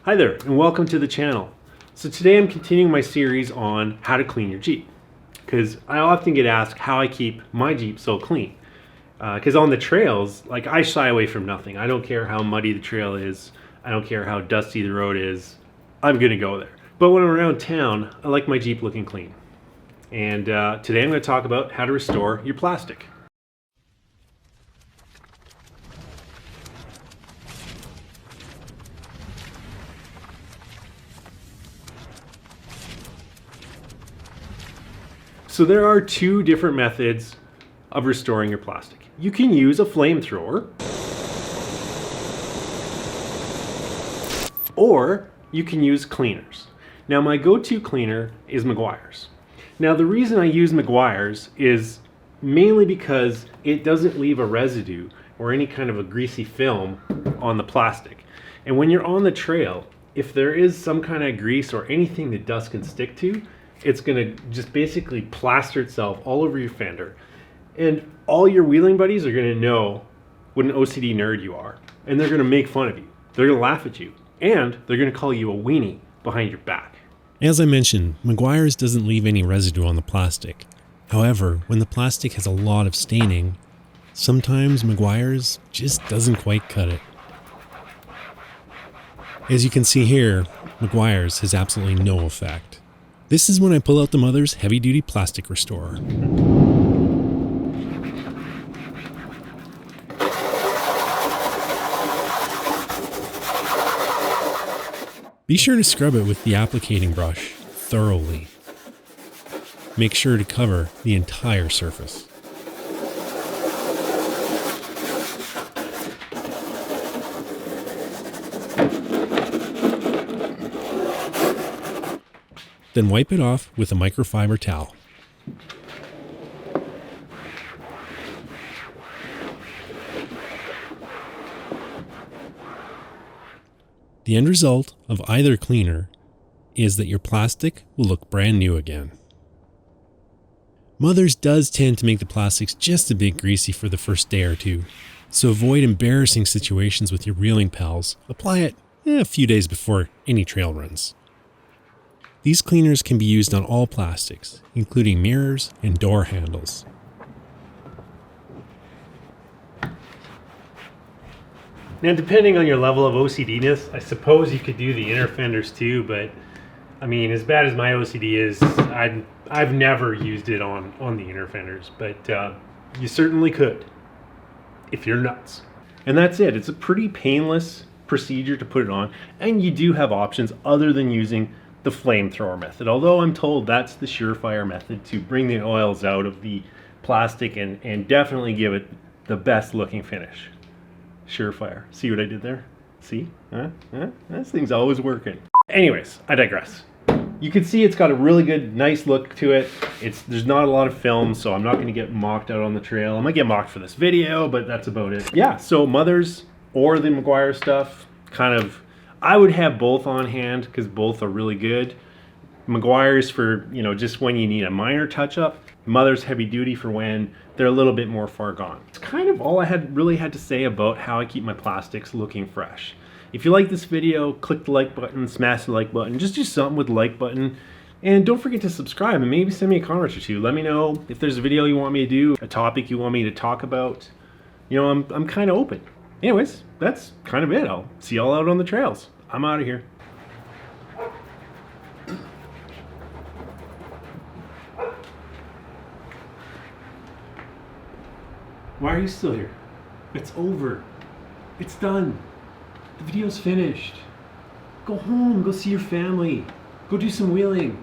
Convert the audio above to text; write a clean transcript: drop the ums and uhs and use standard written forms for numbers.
Hi there, and welcome to the channel. So today I'm continuing my series on how to clean your Jeep, because I often get asked how I keep my Jeep so clean. Because on the trails, like, I shy away from nothing. I don't care how muddy the trail is. I don't care how dusty the road is. I'm gonna go there. But when I'm around town, I like my Jeep looking clean. And today I'm going to talk about how to restore your plastic. So there are two different methods of restoring your plastic. You can use a flamethrower, or you can use cleaners. Now, my go-to cleaner is Meguiar's. Now, the reason I use Meguiar's is mainly because it doesn't leave a residue or any kind of a greasy film on the plastic. And when you're on the trail, if there is some kind of grease or anything that dust can stick to, it's gonna just basically plaster itself all over your fender. And all your wheeling buddies are gonna know what an OCD nerd you are. And they're gonna make fun of you. They're gonna laugh at you. And they're gonna call you a weenie behind your back. As I mentioned, Meguiar's doesn't leave any residue on the plastic. However, when the plastic has a lot of staining, sometimes Meguiar's just doesn't quite cut it. As you can see here, Meguiar's has absolutely no effect. This is when I pull out the Mother's heavy-duty plastic restorer. Be sure to scrub it with the applicating brush thoroughly. Make sure to cover the entire surface. Then wipe it off with a microfiber towel. The end result of either cleaner is that your plastic will look brand new again. Mother's does tend to make the plastics just a bit greasy for the first day or two, so avoid embarrassing situations with your reeling pals. Apply it a few days before any trail runs. These cleaners can be used on all plastics, including mirrors and door handles. Now, depending on your level of OCD-ness, I suppose you could do the inner fenders too, but I mean, as bad as my OCD is, I've never used it on the inner fenders, but you certainly could, if you're nuts. And that's it. It's a pretty painless procedure to put it on, and you do have options other than using the flamethrower method, although I'm told that's the surefire method to bring the oils out of the plastic and definitely give it the best looking finish. Surefire. See what I did there? See? This thing's always working. Anyways, I digress. You can see it's got a really good, nice look to it. There's not a lot of film, so I'm not going to get mocked out on the trail. I might get mocked for this video, but that's about it. Yeah, so Mother's or the Meguiar stuff, kind of, I would have both on hand because both are really good. Meguiar's for, just when you need a minor touch-up. Mother's heavy duty for when they're a little bit more far gone. It's kind of all I really had to say about how I keep my plastics looking fresh. If you like this video, click the like button, smash the like button, just do something with the like button. And don't forget to subscribe and maybe send me a comment or two. Let me know if there's a video you want me to do, a topic you want me to talk about. I'm kind of open. Anyways, that's kind of it. I'll see y'all out on the trails. I'm out of here. Why are you still here? It's over. It's done. The video's finished. Go home, go see your family. Go do some wheeling.